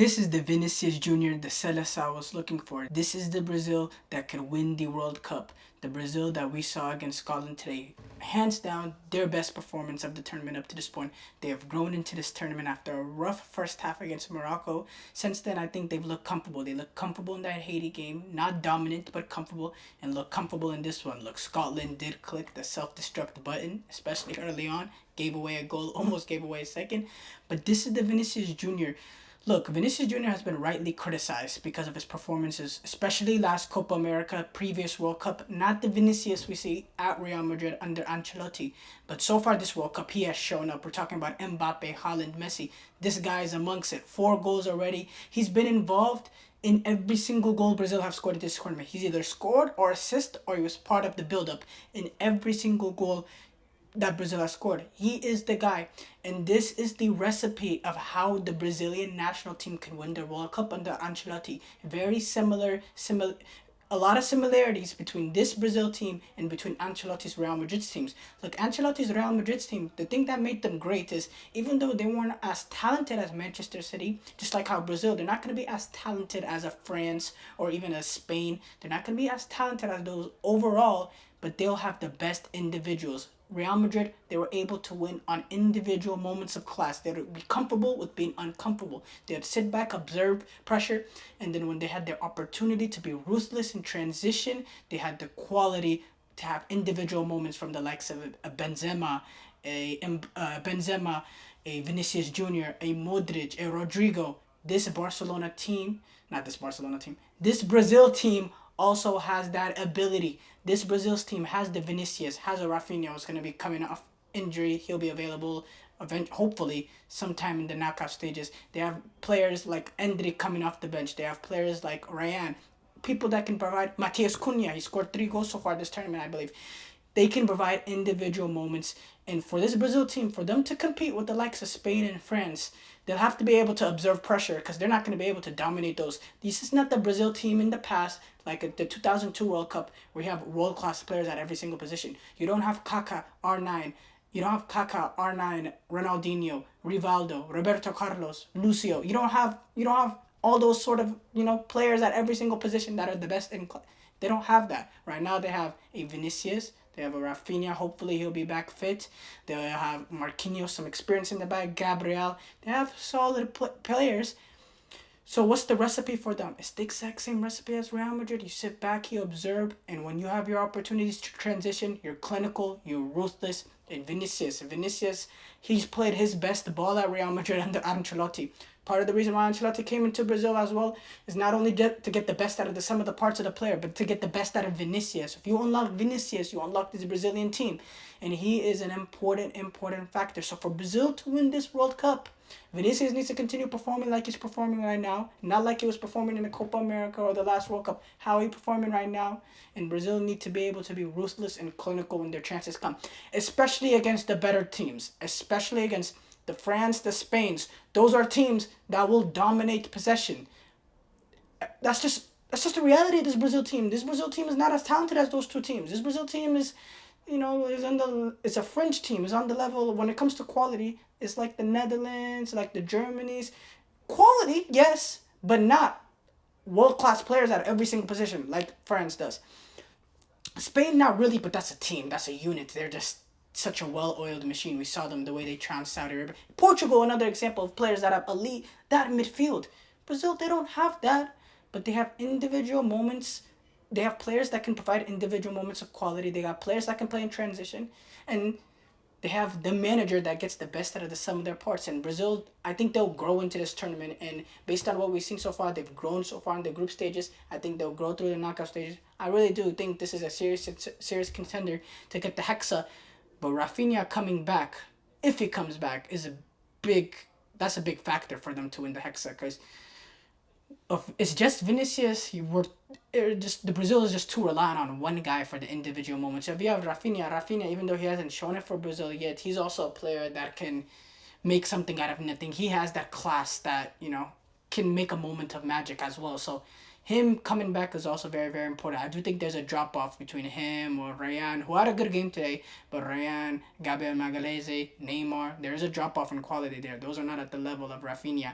This is the Vinícius Jr., the Seleção I was looking for. This is the Brazil that could win the World Cup. The Brazil that we saw against Scotland today. Hands down, their best performance of the tournament up to this point. They have grown into this tournament after a rough first half against Morocco. Since then, I think they've looked comfortable. They looked comfortable in that Haiti game. Not dominant, but comfortable. And look comfortable in this one. Look, Scotland did click the self-destruct button, especially early on. Gave away a goal, almost gave away a second. But this is the Vinícius Jr. Look, Vinícius Jr. has been rightly criticized because of his performances, especially last Copa America, previous World Cup. Not the Vinícius we see at Real Madrid under Ancelotti, but so far this World Cup, he has shown up. We're talking about Mbappe, Haaland, Messi. This guy is amongst it. 4 goals already. He's been involved in every single goal Brazil have scored at this tournament. He's either scored or assist, or he was part of the build-up in every single goal that Brazil has scored. He is the guy. And this is the recipe of how the Brazilian national team can win the World Cup under Ancelotti. Very similar, a lot of similarities between this Brazil team and between Ancelotti's Real Madrid teams. Look, Ancelotti's Real Madrid team, the thing that made them great is even though they weren't as talented as Manchester City, just like how Brazil, they're not going to be as talented as a France or even as Spain. They're not going to be as talented as those overall, but they'll have the best individuals. Real Madrid, they were able to win on individual moments of class. They would be comfortable with being uncomfortable. They would sit back, observe pressure, and then when they had their opportunity to be ruthless in transition, they had the quality to have individual moments from the likes of a Benzema, a Vinícius Jr., a Modric, a Rodrigo. This Brazil team also has that ability. This Brazil's team has the Vinícius, has a Rafinha who's going to be coming off injury. He'll be available hopefully sometime in the knockout stages. They have players like Endrick coming off the bench. They have players like Ryan, people that can provide. Matheus Cunha, he scored 3 goals so far this tournament, I believe. They can provide individual moments. And for this Brazil team, for them to compete with the likes of Spain and France, they'll have to be able to observe pressure because they're not going to be able to dominate those. This is not the Brazil team in the past, like the 2002 World Cup, where you have world-class players at every single position. You don't have Kaká, R9. You don't have Kaká, R9, Ronaldinho, Rivaldo, Roberto Carlos, Lucio. You don't have all those sort of, players at every single position that are the best in class. They don't have that. Right now they have a Vinícius, they have a Rafinha, hopefully he'll be back fit. They have Marquinhos, some experience in the back, Gabriel. They have solid players. So what's the recipe for them? It's the exact same recipe as Real Madrid. You sit back, you observe, and when you have your opportunities to transition, you're clinical, you're ruthless. And Vinícius, he's played his best ball at Real Madrid under Ancelotti. Part of the reason why Ancelotti came into Brazil as well is not only to get the best out of the sum of the parts of the player, but to get the best out of Vinícius. If you unlock Vinícius, you unlock this Brazilian team. And he is an important factor. So for Brazil to win this World Cup, Vinícius needs to continue performing like he's performing right now. Not like he was performing in the Copa America or the last World Cup. How he's performing right now. And Brazil need to be able to be ruthless and clinical when their chances come. Especially against the better teams. Especially against the France, the Spains. Those are teams that will dominate possession. That's just the reality of this Brazil team. This Brazil team is not as talented as those two teams. This Brazil team is, it's a French team. It's on the level when it comes to quality. It's like the Netherlands, like the Germanys. Quality, yes, but not world-class players at every single position like France does. Spain, not really, but that's a team. That's a unit. They're just such a well-oiled machine. We saw them the way they trounced Saudi Arabia. Portugal, another example of players that have elite, that midfield. Brazil, they don't have that, but they have individual moments. They have players that can provide individual moments of quality. They got players that can play in transition, and they have the manager that gets the best out of the sum of their parts. And Brazil, I think they'll grow into this tournament. And based on what we've seen so far, they've grown so far in the group stages. I think they'll grow through the knockout stages. I really do think this is a serious contender to get the Hexa. But Rafinha coming back, if he comes back, that's a big factor for them to win the Hexa. Because it's just Vinícius. The Brazil is just too reliant on one guy for the individual moments. So if you have Rafinha, even though he hasn't shown it for Brazil yet, he's also a player that can make something out of nothing. He has that class that, can make a moment of magic as well. So him coming back is also very, very important. I do think there's a drop off between him or Ryan, who had a good game today, but Ryan, Gabriel Magalhaes, Neymar, there's a drop off in quality there. Those are not at the level of Rafinha,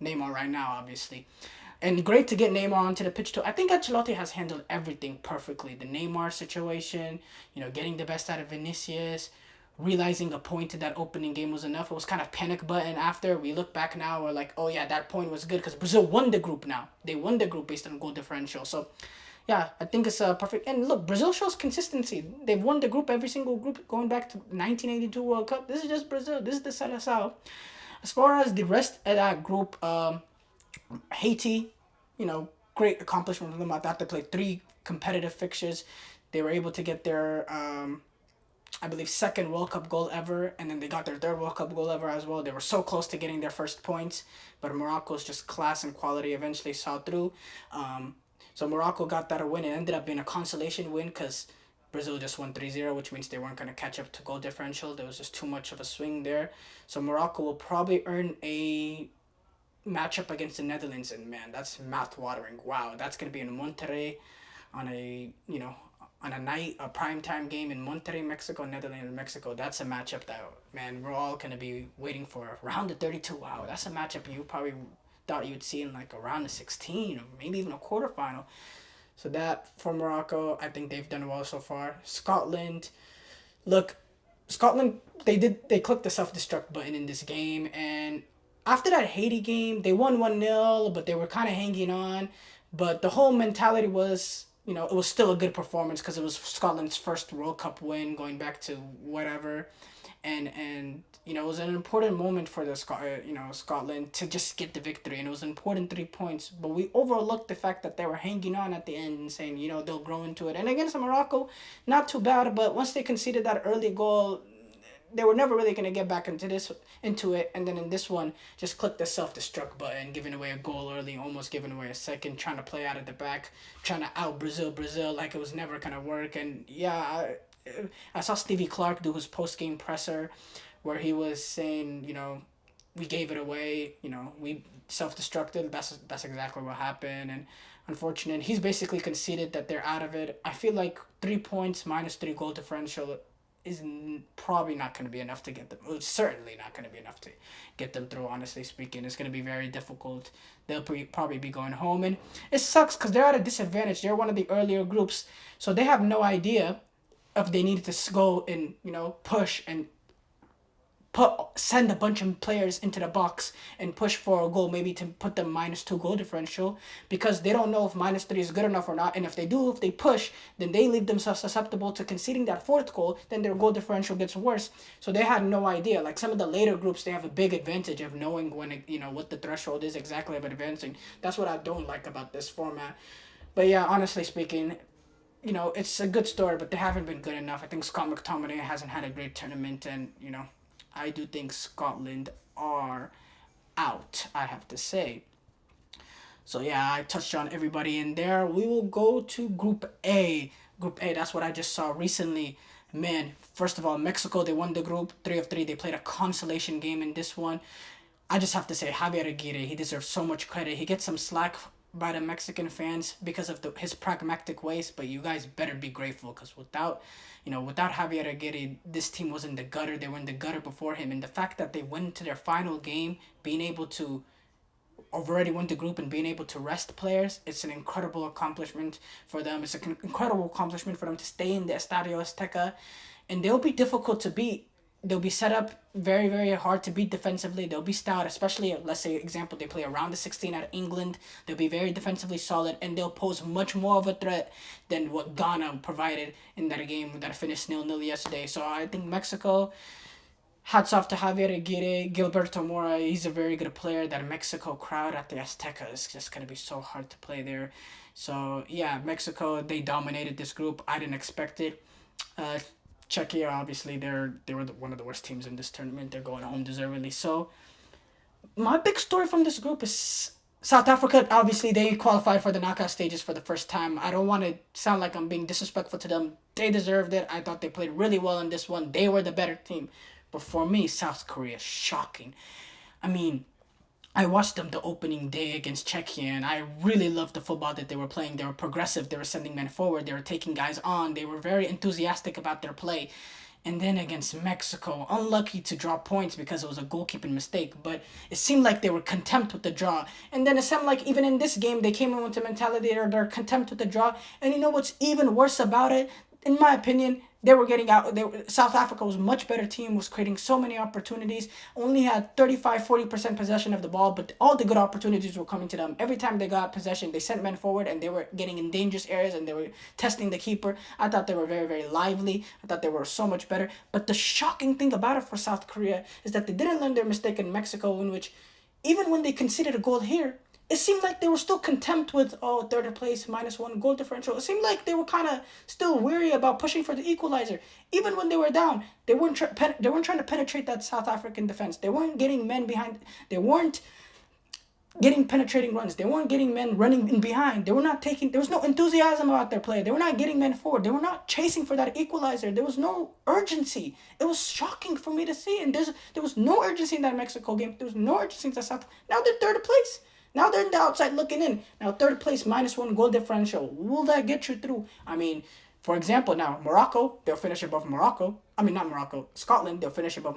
Neymar right now, obviously. And great to get Neymar onto the pitch too. I think Ancelotti has handled everything perfectly. The Neymar situation, getting the best out of Vinicius, realizing a point in that opening game was enough. It was kind of panic button after. We look back now, we're like, oh yeah, that point was good because Brazil won the group now. They won the group based on goal differential. So yeah, I think it's perfect. And look, Brazil shows consistency. They've won the group, every single group, going back to 1982 World Cup. This is just Brazil. This is the Seleção. As far as the rest of that group, Haiti, great accomplishment for them. I thought they played 3 competitive fixtures. They were able to get their, I believe, second World Cup goal ever, and then they got their third World Cup goal ever as well. They were so close to getting their first points, but Morocco's just class and quality eventually saw through. So Morocco got that win. It ended up being a consolation win because Brazil just won 3-0, which means they weren't going to catch up to goal differential. There was just too much of a swing there. So Morocco will probably earn a matchup against the Netherlands, and man, that's mouth-watering. Wow, that's going to be in Monterrey on a night, a primetime game in Monterrey, Mexico, Netherlands, Mexico. That's a matchup that, man, we're all going to be waiting for. Round of 32, wow, that's a matchup you probably thought you'd see in like a round of 16 or maybe even a quarterfinal. So that for Morocco, I think they've done well so far. Scotland, look, they clicked the self-destruct button in this game, and after that Haiti game, they won 1-0, but they were kind of hanging on. But the whole mentality was, it was still a good performance because it was Scotland's first World Cup win going back to whatever. And it was an important moment for the Scotland to just get the victory, and it was an important 3 points. But we overlooked the fact that they were hanging on at the end and saying, they'll grow into it. And against Morocco, not too bad, but once they conceded that early goal, they were never really going to get back into it, and then in this one, just click the self-destruct button, giving away a goal early, almost giving away a second, trying to play out of the back, trying to out Brazil like it was never going to work. And yeah, I saw Stevie Clark do his post-game presser where he was saying, we gave it away, we self-destructed. That's exactly what happened, and unfortunate. He's basically conceded that they're out of it. I feel like 3 points minus 3 goal differential is probably not going to be enough to get them. Well, certainly not going to be enough to get them through, honestly speaking. It's going to be very difficult. They'll probably be going home. And it sucks because they're at a disadvantage. They're one of the earlier groups. So they have no idea if they need to go and, push and send a bunch of players into the box and push for a goal, maybe to put them -2 goal differential, because they don't know if -3 is good enough or not. And if they push, then they leave themselves susceptible to conceding that 4th goal, then their goal differential gets worse. So they had no idea. Like some of the later groups, they have a big advantage of knowing when, what the threshold is exactly of advancing. That's what I don't like about this format. But yeah, honestly speaking, it's a good story, but they haven't been good enough. I think Scott McTominay hasn't had a great tournament, and, I do think Scotland are out, I have to say. So yeah, I touched on everybody in there. We will go to Group A. Group A, that's what I just saw recently. Man, first of all, Mexico, they won the group 3 of 3. They played a consolation game in this one. I just have to say, Javier Aguirre, he deserves so much credit. He gets some slack by the Mexican fans because of his pragmatic ways, but you guys better be grateful because without Javier Aguirre, this team was in the gutter. They were in the gutter before him, and the fact that they went to their final game, being able to already win the group and being able to rest players, it's an incredible accomplishment for them. It's an incredible accomplishment for them to stay in the Estadio Azteca, and they'll be difficult to beat. They'll be set up very, very hard to beat defensively. They'll be stout, especially, let's say, example, they play around the 16 at England. They'll be very defensively solid, and they'll pose much more of a threat than what Ghana provided in that game that finished 0-0 yesterday. So I think Mexico, hats off to Javier Aguirre. Gilberto Mora, he's a very good player. That Mexico crowd at the Azteca is just going to be so hard to play there. So, yeah, Mexico, they dominated this group. I didn't expect it. Czechia, obviously, they were one of the worst teams in this tournament. They're going home deservedly. So, my big story from this group is South Africa. Obviously, they qualified for the knockout stages for the first time. I don't want to sound like I'm being disrespectful to them. They deserved it. I thought they played really well in this one. They were the better team. But for me, South Korea, shocking. I mean, I watched them the opening day against Czechia, and I really loved the football that they were playing. They were progressive. They were sending men forward. They were taking guys on. They were very enthusiastic about their play. And then against Mexico, unlucky to draw points because it was a goalkeeping mistake. But it seemed like they were content with the draw. And then it seemed like even in this game, they came in with the mentality that they're content with the draw. And you know what's even worse about it? In my opinion, they were getting out. South Africa was a much better team, was creating so many opportunities, only had 35-40% possession of the ball, but all the good opportunities were coming to them. Every time they got possession, they sent men forward, and they were getting in dangerous areas, and they were testing the keeper. I thought they were very, very lively. I thought they were so much better. But the shocking thing about it for South Korea is that they didn't learn their mistake in Mexico, in which even when they conceded a goal here, it seemed like they were still content with, third place, -1 goal differential. It seemed like they were kind of still weary about pushing for the equalizer. Even when they were down, they weren't trying to penetrate that South African defense. They weren't getting men behind. They weren't getting penetrating runs. They weren't getting men running in behind. They were not taking. There was no enthusiasm about their play. They were not getting men forward. They were not chasing for that equalizer. There was no urgency. It was shocking for me to see. And there was no urgency in that Mexico game. There was no urgency in the South. Now they're third place. Now they're in the outside looking in. Now third place, -1 goal differential. Will that get you through? I mean, for example, now Morocco, they'll finish above Morocco. I mean, not Morocco, Scotland, they'll finish above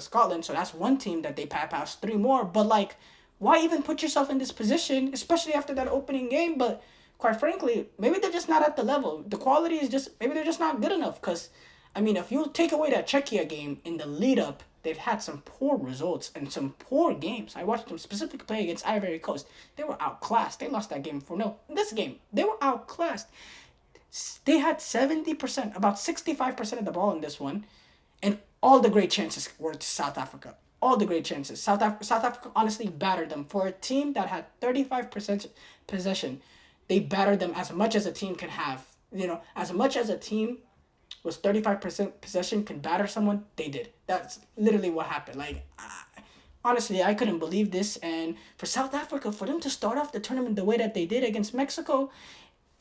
Scotland. So that's one team that they bypass 3 more. But like, why even put yourself in this position, especially after that opening game? But quite frankly, maybe they're just not at the level. The quality is just, maybe they're just not good enough. Because, I mean, if you take away that Czechia game in the lead up, they've had some poor results and some poor games. I watched them specifically play against Ivory Coast. They were outclassed. They lost that game 4-0. In this game, they were outclassed. They had 70%, about 65% of the ball in this one. And all the great chances were to South Africa. All the great chances. South Africa honestly battered them. For a team that had 35% possession, they battered them as much as a team can have. You know, as much as a team was 35% possession can batter someone, they did. That's literally what happened. Like, honestly, I couldn't believe this. And for South Africa, for them to start off the tournament the way that they did against Mexico,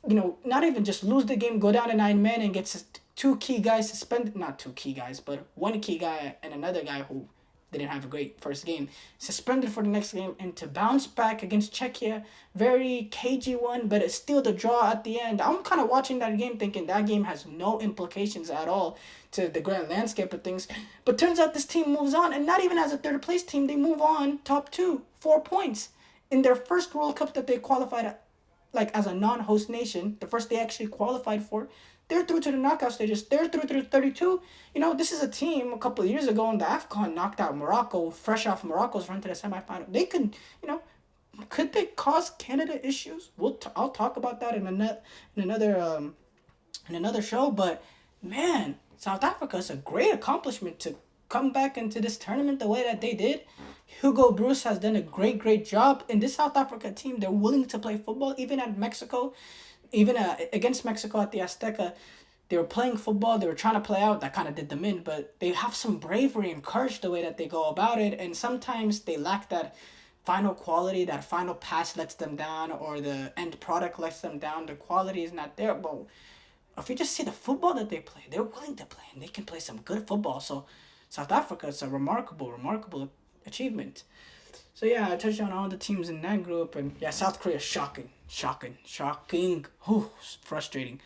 you know, not even just lose the game, go down to 9 men and get 2 key guys suspended. Not 2 key guys, but 1 key guy and another guy who didn't have a great first game, suspended for the next game, and to bounce back against Czechia, very cagey one, but it's still the draw at the end. I'm kind of watching that game thinking that game has no implications at all to the grand landscape of things. But turns out this team moves on, and not even as a third place team, they move on top 2, 4 points. In their first World Cup that they qualified like as a non-host nation, the first they actually qualified for, they're through to the knockout stages. They're through to the 32. You know, this is a team a couple of years ago in the AFCON knocked out Morocco, fresh off Morocco's run to the semifinal. They could, you know, could they cause Canada issues? I'll talk about that in another show. But man, South Africa is a great accomplishment to come back into this tournament the way that they did. Hugo Bruce has done a great job in this South Africa team. They're willing to play football, even at Mexico. Even against Mexico at the Azteca, they were playing football. They were trying to play out. That kind of did them in. But they have some bravery and courage the way that they go about it. And sometimes they lack that final quality. That final pass lets them down, or the end product lets them down. The quality is not there. But if you just see the football that they play, they're willing to play. And they can play some good football. So South Africa is a remarkable achievement. So yeah, I touched on all the teams in that group, and yeah, South Korea, shocking. Frustrating.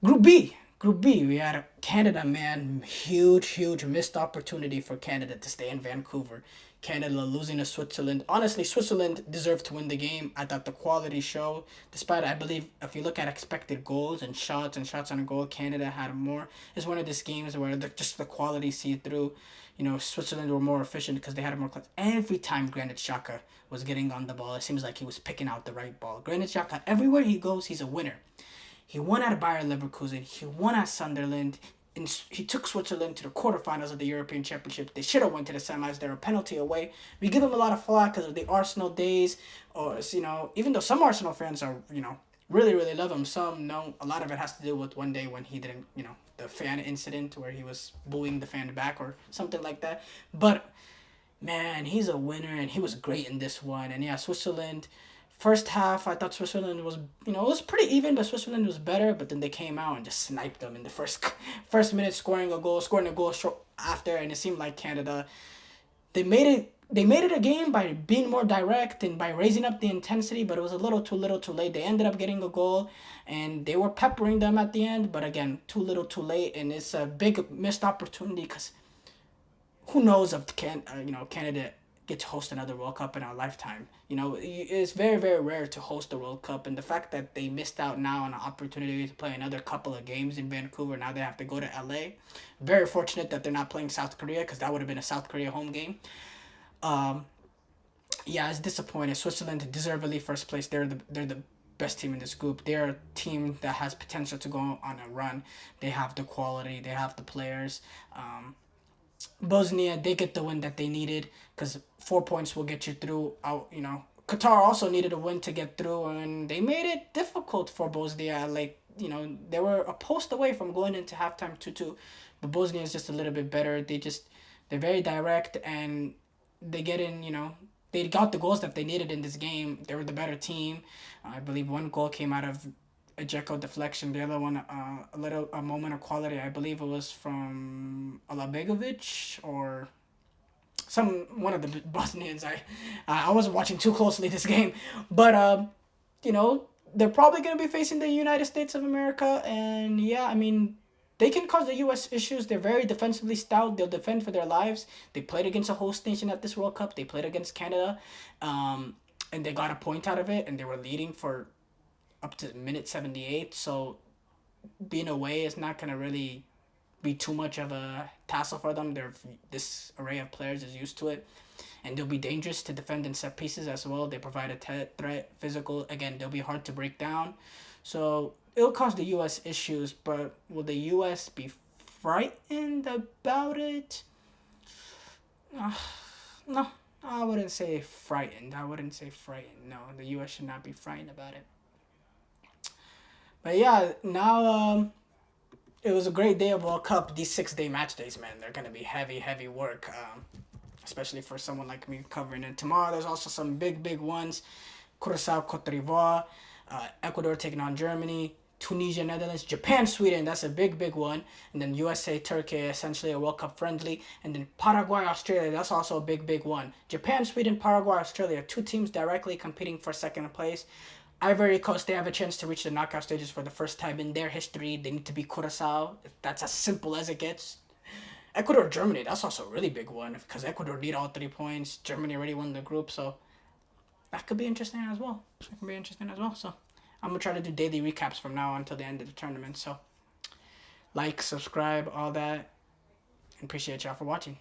Group B, we had Canada, man, huge missed opportunity for Canada to stay in Vancouver. Canada losing to Switzerland. Honestly, Switzerland deserved to win the game. I thought the quality show, despite, I believe, if you look at expected goals and shots on goal, Canada had more. It's one of these games where just the quality see through. You know, Switzerland were more efficient because they had more class. Every time Granit Xhaka was getting on the ball, it seems like he was picking out the right ball. Granit Xhaka, everywhere he goes, he's a winner. He won at Bayer Leverkusen. He won at Sunderland. And he took Switzerland to the quarterfinals of the European Championship. They should have went to the semis. They're a penalty away. We give him a lot of flack because of the Arsenal days. Or, you know, even though some Arsenal fans are, you know, really love him, some no. A lot of it has to do with one day when he didn't, you know, the fan incident where he was booing the fan back or something like that. But, man, he's a winner, and he was great in this one. And, yeah, Switzerland, first half, I thought Switzerland was, you know, it was pretty even, but Switzerland was better. But then they came out and just sniped them in the first minute, scoring a goal short after. And it seemed like Canada, they made it they made it a game by being more direct and by raising up the intensity, but it was a little too little too late. They ended up getting a goal, and they were peppering them at the end, but again, too little too late, and it's a big missed opportunity because who knows if Canada get to host another World Cup in our lifetime. It's very, very rare to host the World Cup, and the fact that they missed out now on an opportunity to play another couple of games in Vancouver, now they have to go to LA. Very fortunate that they're not playing South Korea, because that would have been a South Korea home game. Yeah, it's disappointing. Switzerland deservedly first place. They're the best team in this group. They're a team that has potential to go on a run. They have the quality. They have the players. Bosnia, they get the win that they needed, because 4 points will get you through. Qatar also needed a win to get through, and they made it difficult for Bosnia. They were a post away from going into halftime 2-2, but Bosnia is just a little bit better. They're very direct, and they get in. They got the goals that they needed in this game. They were the better team. I believe one goal came out of a Dzeko deflection. The other one, a moment of quality. I believe it was from Alabegovic or one of the Bosnians. I wasn't watching too closely this game, but they're probably gonna be facing the United States of America, and yeah, I mean, they can cause the U.S. issues. They're very defensively stout. They'll defend for their lives. They played against a host nation at this World Cup. They played against Canada, and they got a point out of it, and they were leading for up to minute 78. So being away is not going to really be too much of a tassel for them. This array of players is used to it, and they'll be dangerous to defend in set pieces as well. They provide a threat, physical. Again, they'll be hard to break down. So it'll cause the U.S. issues, but will the U.S. be frightened about it? No, I wouldn't say frightened. No, the U.S. should not be frightened about it. But yeah, now it was a great day of World Cup. These 6-day match days, man, they're gonna be heavy, heavy work, especially for someone like me covering it. Tomorrow, there's also some big, big ones: Curacao, Cote d'Ivoire, Ecuador taking on Germany, Tunisia, Netherlands, Japan, Sweden. That's a big, big one. And then USA, Turkey, essentially a World Cup friendly. And then Paraguay, Australia. That's also a big, big one. Japan, Sweden, Paraguay, Australia. 2 teams directly competing for second place. Ivory Coast, they have a chance to reach the knockout stages for the first time in their history. They need to beat Curacao. That's as simple as it gets. Ecuador, Germany. That's also a really big one, because Ecuador need all 3 points. Germany already won the group, so that could be interesting as well. So I'm going to try to do daily recaps from now on until the end of the tournament. So like, subscribe, all that. And appreciate y'all for watching.